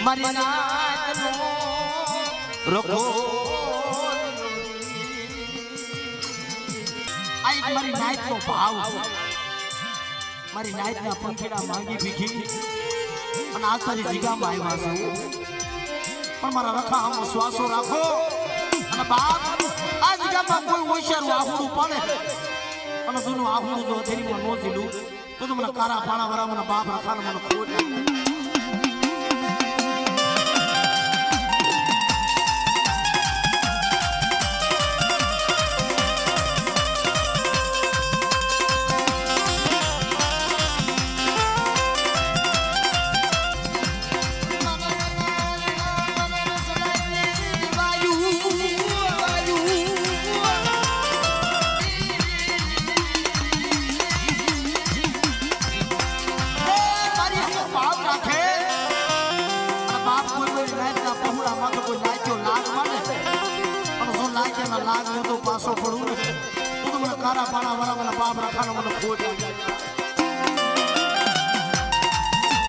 મારી નાતનો રખો આઈ મારી નાતનો ભાવ મારી નાતના પંખીડા માંગી ભીખી અને આ તારી જીગામાં આવ્યા છે પણ મારા રખા આમ શ્વાસો રાખો અને બાપ આ જીગામાં કોઈ હોશિયાર આહુડું પડે અને જૂનું આહુડું જો અધેરીમાં નો જીલું તો મને કારા પાણા વાળા મને બાપ રખાને મને ખોટ લાગ તો પાછો પડું તો મને કારા પાણા વાળા મને બાપ રાખવાનો મને ખોટ